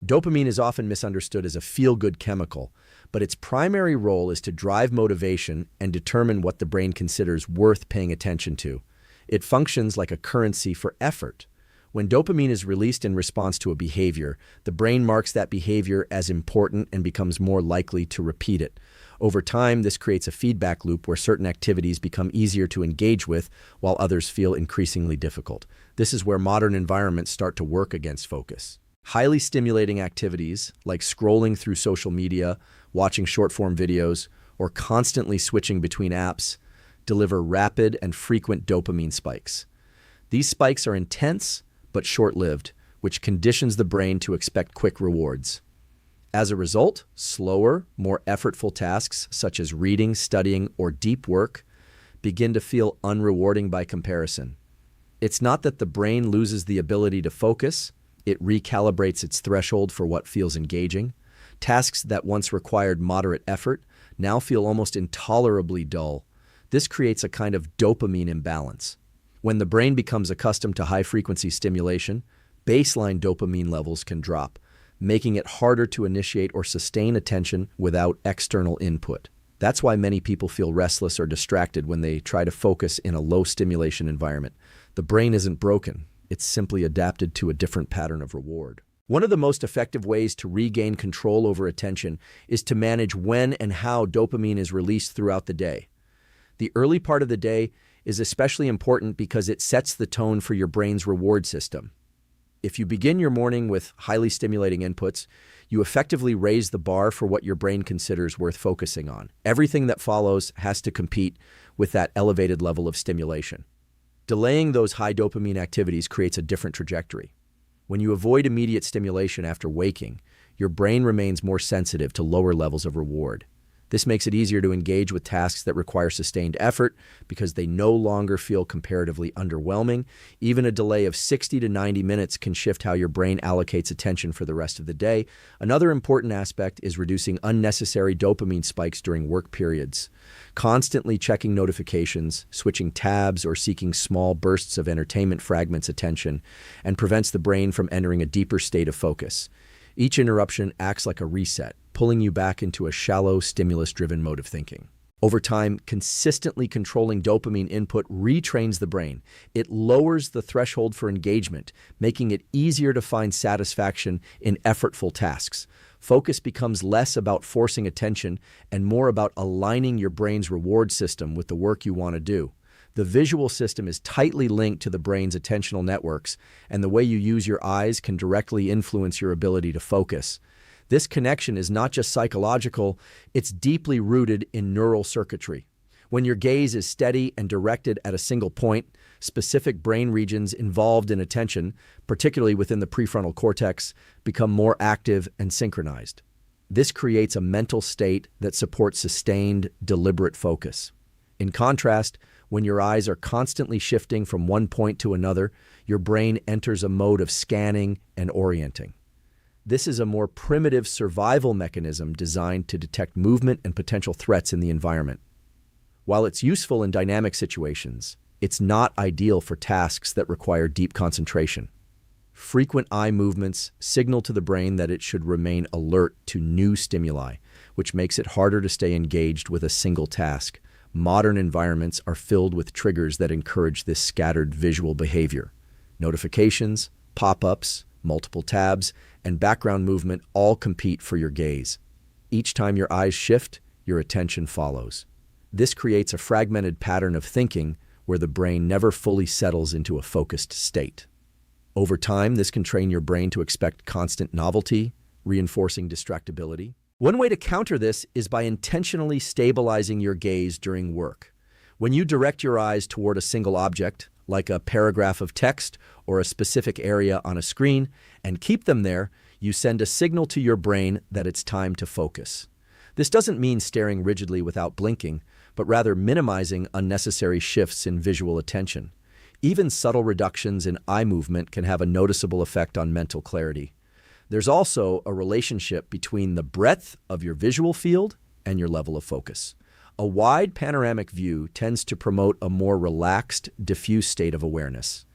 Dopamine is often misunderstood as a feel-good chemical, but its primary role is to drive motivation and determine what the brain considers worth paying attention to. It functions like a currency for effort. When dopamine is released in response to a behavior, the brain marks that behavior as important and becomes more likely to repeat it. Over time, this creates a feedback loop where certain activities become easier to engage with while others feel increasingly difficult. This is where modern environments start to work against focus. Highly stimulating activities like scrolling through social media, watching short-form videos, or constantly switching between apps deliver rapid and frequent dopamine spikes. These spikes are intense but short-lived, which conditions the brain to expect quick rewards. As a result, slower, more effortful tasks such as reading, studying, or deep work begin to feel unrewarding by comparison. It's not that the brain loses the ability to focus, it recalibrates its threshold for what feels engaging. Tasks that once required moderate effort now feel almost intolerably dull. This creates a kind of dopamine imbalance. When the brain becomes accustomed to high-frequency stimulation, baseline dopamine levels can drop, making it harder to initiate or sustain attention without external input. That's why many people feel restless or distracted when they try to focus in a low-stimulation environment. The brain isn't broken. It's simply adapted to a different pattern of reward. One of the most effective ways to regain control over attention is to manage when and how dopamine is released throughout the day. The early part of the day is especially important because it sets the tone for your brain's reward system. If you begin your morning with highly stimulating inputs, you effectively raise the bar for what your brain considers worth focusing on. Everything that follows has to compete with that elevated level of stimulation. Delaying those high dopamine activities creates a different trajectory. When you avoid immediate stimulation after waking, your brain remains more sensitive to lower levels of reward. This makes it easier to engage with tasks that require sustained effort because they no longer feel comparatively underwhelming. Even a delay of 60 to 90 minutes can shift how your brain allocates attention for the rest of the day. Another important aspect is reducing unnecessary dopamine spikes during work periods. Constantly checking notifications, switching tabs, or seeking small bursts of entertainment fragments attention and prevents the brain from entering a deeper state of focus. Each interruption acts like a reset, pulling you back into a shallow, stimulus-driven mode of thinking. Over time, consistently controlling dopamine input retrains the brain. It lowers the threshold for engagement, making it easier to find satisfaction in effortful tasks. Focus becomes less about forcing attention and more about aligning your brain's reward system with the work you want to do. The visual system is tightly linked to the brain's attentional networks, and the way you use your eyes can directly influence your ability to focus. This connection is not just psychological, it's deeply rooted in neural circuitry. When your gaze is steady and directed at a single point, specific brain regions involved in attention, particularly within the prefrontal cortex, become more active and synchronized. This creates a mental state that supports sustained, deliberate focus. In contrast, when your eyes are constantly shifting from one point to another, your brain enters a mode of scanning and orienting. This is a more primitive survival mechanism designed to detect movement and potential threats in the environment. While it's useful in dynamic situations, it's not ideal for tasks that require deep concentration. Frequent eye movements signal to the brain that it should remain alert to new stimuli, which makes it harder to stay engaged with a single task. Modern environments are filled with triggers that encourage this scattered visual behavior. Notifications, pop-ups, multiple tabs, and background movement all compete for your gaze. Each time your eyes shift, your attention follows. This creates a fragmented pattern of thinking where the brain never fully settles into a focused state. Over time, this can train your brain to expect constant novelty, reinforcing distractibility. One way to counter this is by intentionally stabilizing your gaze during work. When you direct your eyes toward a single object, like a paragraph of text or a specific area on a screen, and keep them there, you send a signal to your brain that it's time to focus. This doesn't mean staring rigidly without blinking, but rather minimizing unnecessary shifts in visual attention. Even subtle reductions in eye movement can have a noticeable effect on mental clarity. There's also a relationship between the breadth of your visual field and your level of focus. A wide panoramic view tends to promote a more relaxed, diffuse state of awareness.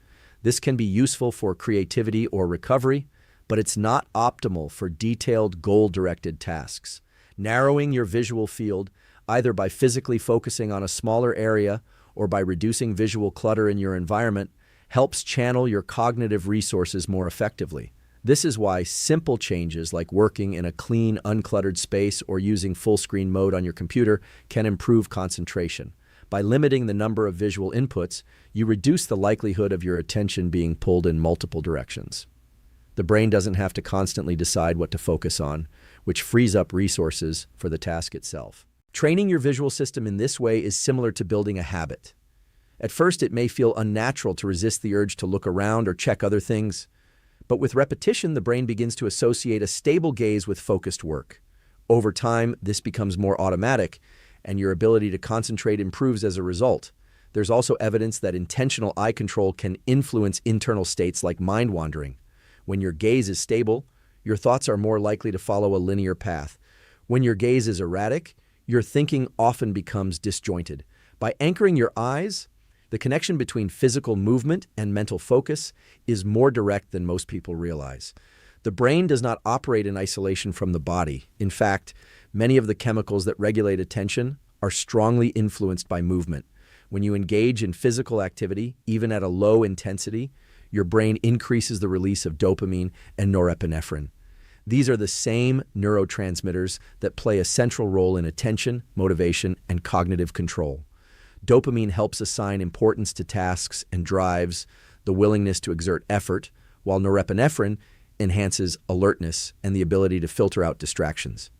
This can be useful for creativity or recovery, but it's not optimal for detailed, goal-directed tasks. Narrowing your visual field, either by physically focusing on a smaller area or by reducing visual clutter in your environment, helps channel your cognitive resources more effectively. This is why simple changes like working in a clean, uncluttered space or using full-screen mode on your computer can improve concentration. By limiting the number of visual inputs, you reduce the likelihood of your attention being pulled in multiple directions. The brain doesn't have to constantly decide what to focus on, which frees up resources for the task itself. Training your visual system in this way is similar to building a habit. At first, it may feel unnatural to resist the urge to look around or check other things, but with repetition, the brain begins to associate a stable gaze with focused work. Over time, this becomes more automatic, and your ability to concentrate improves as a result. There's also evidence that intentional eye control can influence internal states like mind wandering. When your gaze is stable, your thoughts are more likely to follow a linear path. When your gaze is erratic, your thinking often becomes disjointed. By anchoring your eyes, the connection between physical movement and mental focus is more direct than most people realize. The brain does not operate in isolation from the body. In fact, many of the chemicals that regulate attention are strongly influenced by movement. When you engage in physical activity, even at a low intensity, your brain increases the release of dopamine and norepinephrine. These are the same neurotransmitters that play a central role in attention, motivation, and cognitive control. Dopamine helps assign importance to tasks and drives the willingness to exert effort, while norepinephrine enhances alertness and the ability to filter out distractions.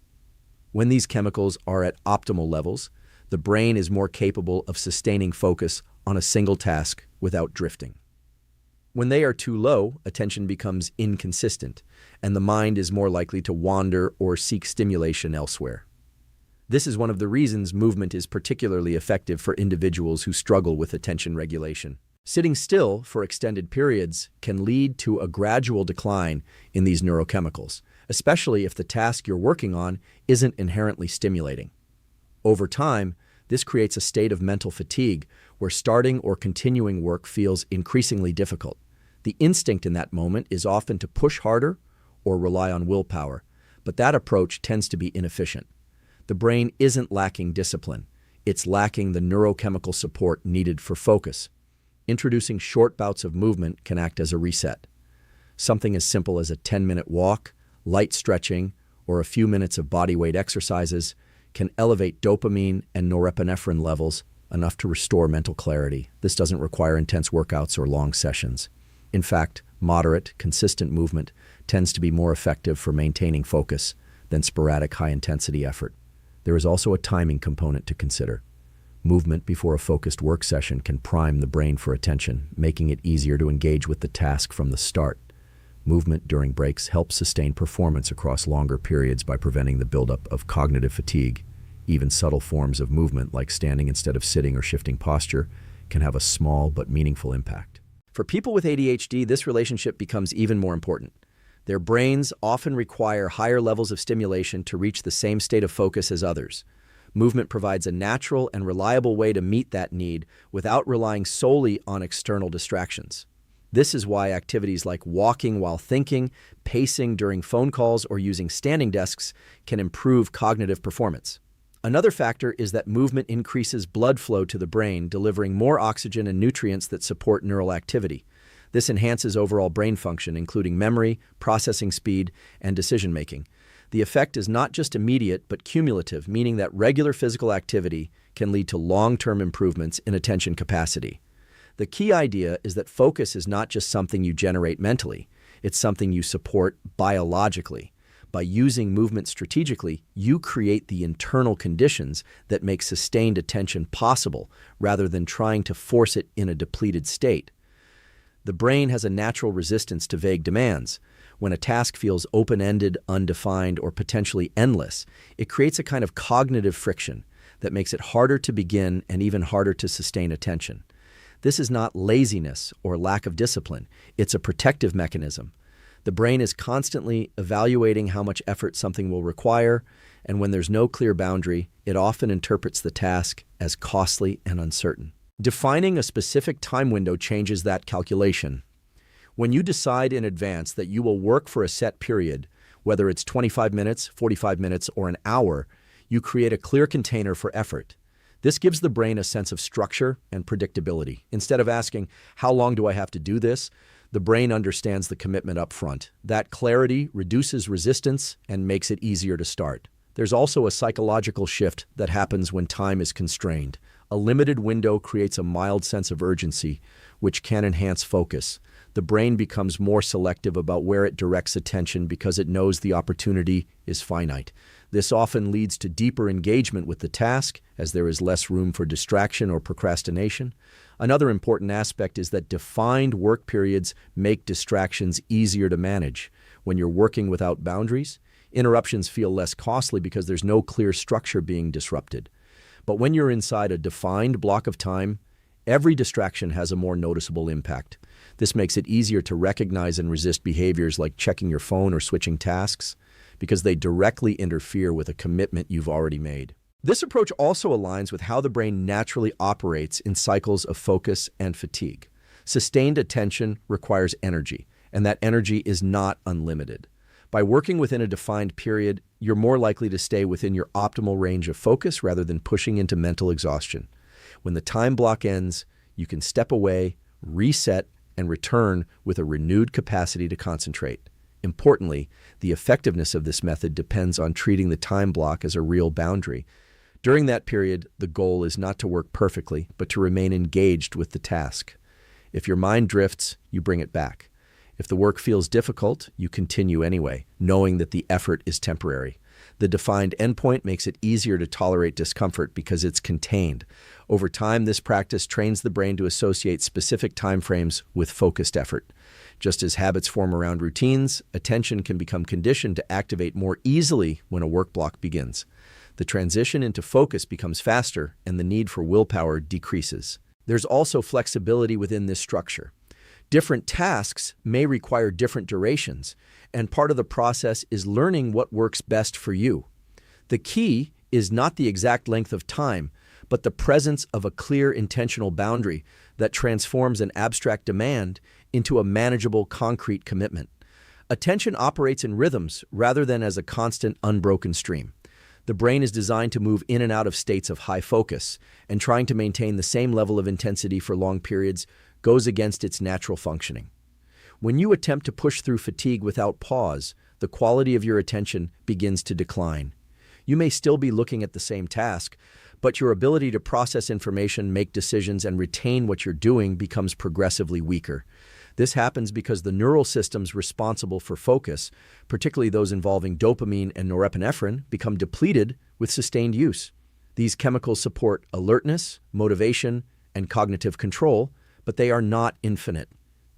When these chemicals are at optimal levels, the brain is more capable of sustaining focus on a single task without drifting. When they are too low, attention becomes inconsistent, and the mind is more likely to wander or seek stimulation elsewhere. This is one of the reasons movement is particularly effective for individuals who struggle with attention regulation. Sitting still for extended periods can lead to a gradual decline in these neurochemicals, especially if the task you're working on isn't inherently stimulating. Over time, this creates a state of mental fatigue where starting or continuing work feels increasingly difficult. The instinct in that moment is often to push harder or rely on willpower, but that approach tends to be inefficient. The brain isn't lacking discipline. It's lacking the neurochemical support needed for focus. Introducing short bouts of movement can act as a reset. Something as simple as a 10-minute walk, light stretching, or a few minutes of bodyweight exercises can elevate dopamine and norepinephrine levels enough to restore mental clarity. This doesn't require intense workouts or long sessions. In fact, moderate, consistent movement tends to be more effective for maintaining focus than sporadic high-intensity effort. There is also a timing component to consider. Movement before a focused work session can prime the brain for attention, making it easier to engage with the task from the start. Movement during breaks helps sustain performance across longer periods by preventing the buildup of cognitive fatigue. Even subtle forms of movement, like standing instead of sitting or shifting posture, can have a small but meaningful impact. For people with ADHD, this relationship becomes even more important. Their brains often require higher levels of stimulation to reach the same state of focus as others. Movement provides a natural and reliable way to meet that need without relying solely on external distractions. This is why activities like walking while thinking, pacing during phone calls, or using standing desks can improve cognitive performance. Another factor is that movement increases blood flow to the brain, delivering more oxygen and nutrients that support neural activity. This enhances overall brain function, including memory, processing speed, and decision-making. The effect is not just immediate, but cumulative, meaning that regular physical activity can lead to long-term improvements in attention capacity. The key idea is that focus is not just something you generate mentally, it's something you support biologically. By using movement strategically, you create the internal conditions that make sustained attention possible, rather than trying to force it in a depleted state. The brain has a natural resistance to vague demands. When a task feels open-ended, undefined, or potentially endless, it creates a kind of cognitive friction that makes it harder to begin and even harder to sustain attention. This is not laziness or lack of discipline. It's a protective mechanism. The brain is constantly evaluating how much effort something will require, and when there's no clear boundary, it often interprets the task as costly and uncertain. Defining a specific time window changes that calculation. When you decide in advance that you will work for a set period, whether it's 25 minutes, 45 minutes, or an hour, you create a clear container for effort. This gives the brain a sense of structure and predictability. Instead of asking, how long do I have to do this? The brain understands the commitment up front. That clarity reduces resistance and makes it easier to start. There's also a psychological shift that happens when time is constrained. A limited window creates a mild sense of urgency, which can enhance focus. The brain becomes more selective about where it directs attention because it knows the opportunity is finite. This often leads to deeper engagement with the task, as there is less room for distraction or procrastination. Another important aspect is that defined work periods make distractions easier to manage. When you're working without boundaries, interruptions feel less costly because there's no clear structure being disrupted. But when you're inside a defined block of time, every distraction has a more noticeable impact. This makes it easier to recognize and resist behaviors like checking your phone or switching tasks, because they directly interfere with a commitment you've already made. This approach also aligns with how the brain naturally operates in cycles of focus and fatigue. Sustained attention requires energy, and that energy is not unlimited. By working within a defined period, you're more likely to stay within your optimal range of focus rather than pushing into mental exhaustion. When the time block ends, you can step away, reset, and return with a renewed capacity to concentrate. Importantly, the effectiveness of this method depends on treating the time block as a real boundary. During that period, the goal is not to work perfectly, but to remain engaged with the task. If your mind drifts, you bring it back. If the work feels difficult, you continue anyway, knowing that the effort is temporary. The defined endpoint makes it easier to tolerate discomfort because it's contained. Over time, this practice trains the brain to associate specific timeframes with focused effort. Just as habits form around routines, attention can become conditioned to activate more easily when a work block begins. The transition into focus becomes faster, and the need for willpower decreases. There's also flexibility within this structure. Different tasks may require different durations, and part of the process is learning what works best for you. The key is not the exact length of time, but the presence of a clear intentional boundary that transforms an abstract demand into a manageable, concrete commitment. Attention operates in rhythms rather than as a constant, unbroken stream. The brain is designed to move in and out of states of high focus, and trying to maintain the same level of intensity for long periods goes against its natural functioning. When you attempt to push through fatigue without pause, the quality of your attention begins to decline. You may still be looking at the same task, but your ability to process information, make decisions, and retain what you're doing becomes progressively weaker. This happens because the neural systems responsible for focus, particularly those involving dopamine and norepinephrine, become depleted with sustained use. These chemicals support alertness, motivation, and cognitive control, but they are not infinite.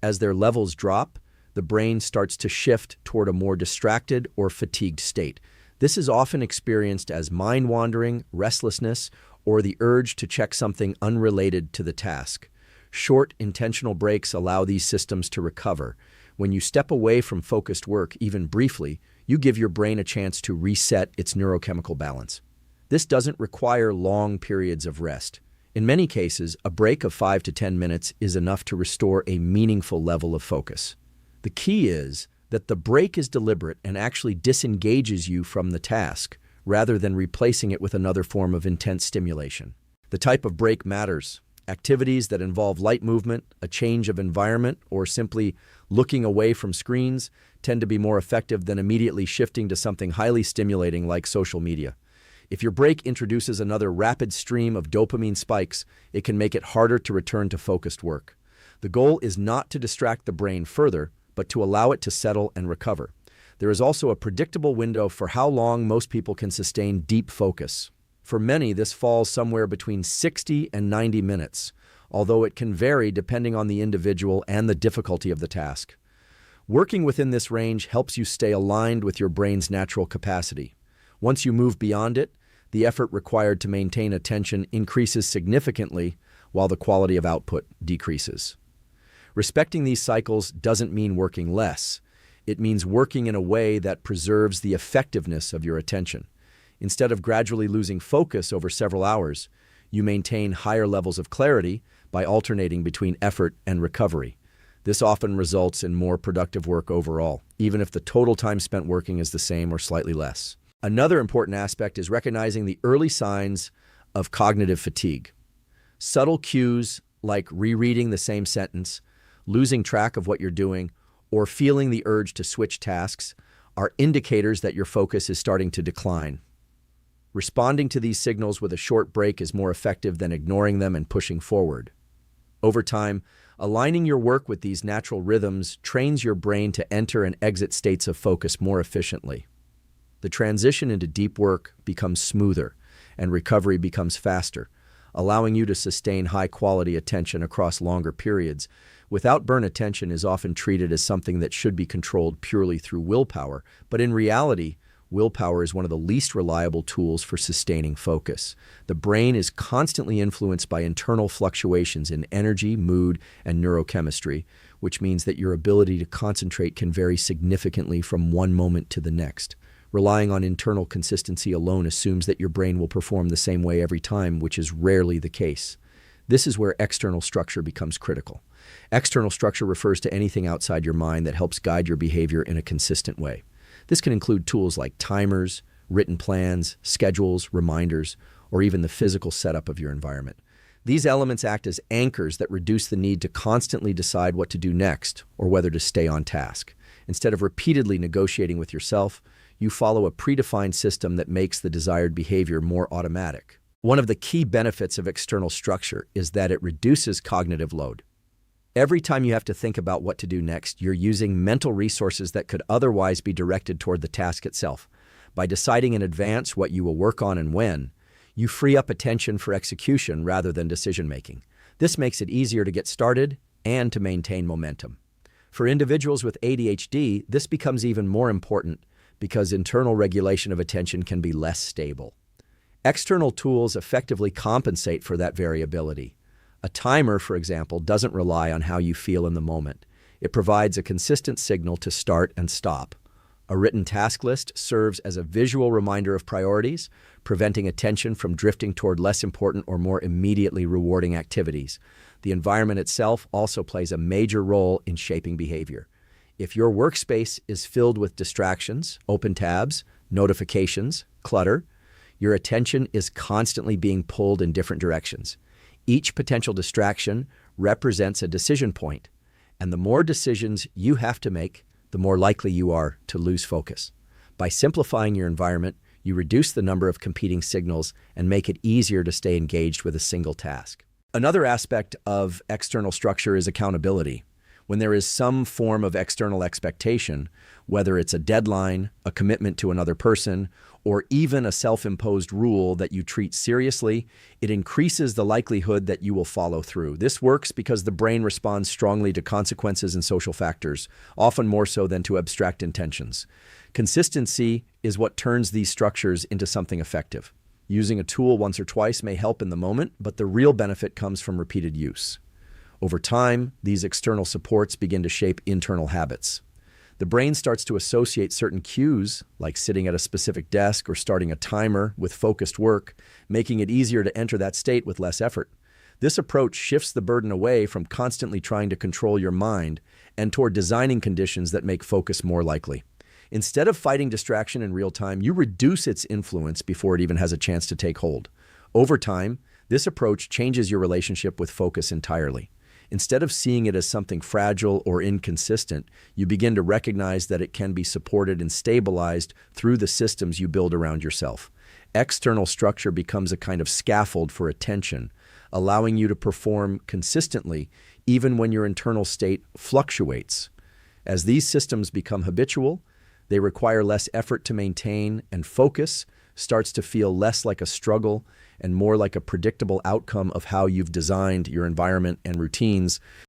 As their levels drop, the brain starts to shift toward a more distracted or fatigued state. This is often experienced as mind wandering, restlessness, or the urge to check something unrelated to the task. Short, intentional breaks allow these systems to recover. When you step away from focused work, even briefly, you give your brain a chance to reset its neurochemical balance. This doesn't require long periods of rest. In many cases, a break of 5 to 10 minutes is enough to restore a meaningful level of focus. The key is that the break is deliberate and actually disengages you from the task, rather than replacing it with another form of intense stimulation. The type of break matters. Activities that involve light movement, a change of environment, or simply looking away from screens tend to be more effective than immediately shifting to something highly stimulating like social media. If your break introduces another rapid stream of dopamine spikes, it can make it harder to return to focused work. The goal is not to distract the brain further, but to allow it to settle and recover. There is also a predictable window for how long most people can sustain deep focus. For many, this falls somewhere between 60 and 90 minutes, although it can vary depending on the individual and the difficulty of the task. Working within this range helps you stay aligned with your brain's natural capacity. Once you move beyond it, the effort required to maintain attention increases significantly while the quality of output decreases. Respecting these cycles doesn't mean working less. It means working in a way that preserves the effectiveness of your attention. Instead of gradually losing focus over several hours, you maintain higher levels of clarity by alternating between effort and recovery. This often results in more productive work overall, even if the total time spent working is the same or slightly less. Another important aspect is recognizing the early signs of cognitive fatigue. Subtle cues like rereading the same sentence, losing track of what you're doing, or feeling the urge to switch tasks are indicators that your focus is starting to decline. Responding to these signals with a short break is more effective than ignoring them and pushing forward. Over time, aligning your work with these natural rhythms trains your brain to enter and exit states of focus more efficiently. The transition into deep work becomes smoother, and recovery becomes faster, allowing you to sustain high-quality attention across longer periods. Without burn, attention is often treated as something that should be controlled purely through willpower, but in reality, willpower is one of the least reliable tools for sustaining focus. The brain is constantly influenced by internal fluctuations in energy, mood, and neurochemistry, which means that your ability to concentrate can vary significantly from one moment to the next. Relying on internal consistency alone assumes that your brain will perform the same way every time, which is rarely the case. This is where external structure becomes critical. External structure refers to anything outside your mind that helps guide your behavior in a consistent way. This can include tools like timers, written plans, schedules, reminders, or even the physical setup of your environment. These elements act as anchors that reduce the need to constantly decide what to do next or whether to stay on task. Instead of repeatedly negotiating with yourself, you follow a predefined system that makes the desired behavior more automatic. One of the key benefits of external structure is that it reduces cognitive load. Every time you have to think about what to do next, you're using mental resources that could otherwise be directed toward the task itself. By deciding in advance what you will work on and when, you free up attention for execution rather than decision-making. This makes it easier to get started and to maintain momentum. For individuals with ADHD, this becomes even more important because internal regulation of attention can be less stable. External tools effectively compensate for that variability. A timer, for example, doesn't rely on how you feel in the moment. It provides a consistent signal to start and stop. A written task list serves as a visual reminder of priorities, preventing attention from drifting toward less important or more immediately rewarding activities. The environment itself also plays a major role in shaping behavior. If your workspace is filled with distractions, open tabs, notifications, clutter, your attention is constantly being pulled in different directions. Each potential distraction represents a decision point, and the more decisions you have to make, the more likely you are to lose focus. By simplifying your environment, you reduce the number of competing signals and make it easier to stay engaged with a single task. Another aspect of external structure is accountability. When there is some form of external expectation, whether it's a deadline, a commitment to another person, or even a self-imposed rule that you treat seriously, it increases the likelihood that you will follow through. This works because the brain responds strongly to consequences and social factors, often more so than to abstract intentions. Consistency is what turns these structures into something effective. Using a tool once or twice may help in the moment, but the real benefit comes from repeated use. Over time, these external supports begin to shape internal habits. The brain starts to associate certain cues, like sitting at a specific desk or starting a timer, with focused work, making it easier to enter that state with less effort. This approach shifts the burden away from constantly trying to control your mind and toward designing conditions that make focus more likely. Instead of fighting distraction in real time, you reduce its influence before it even has a chance to take hold. Over time, this approach changes your relationship with focus entirely. Instead of seeing it as something fragile or inconsistent, you begin to recognize that it can be supported and stabilized through the systems you build around yourself. External structure becomes a kind of scaffold for attention, allowing you to perform consistently even when your internal state fluctuates. As these systems become habitual, they require less effort to maintain, and focus starts to feel less like a struggle and more like a predictable outcome of how you've designed your environment and routines.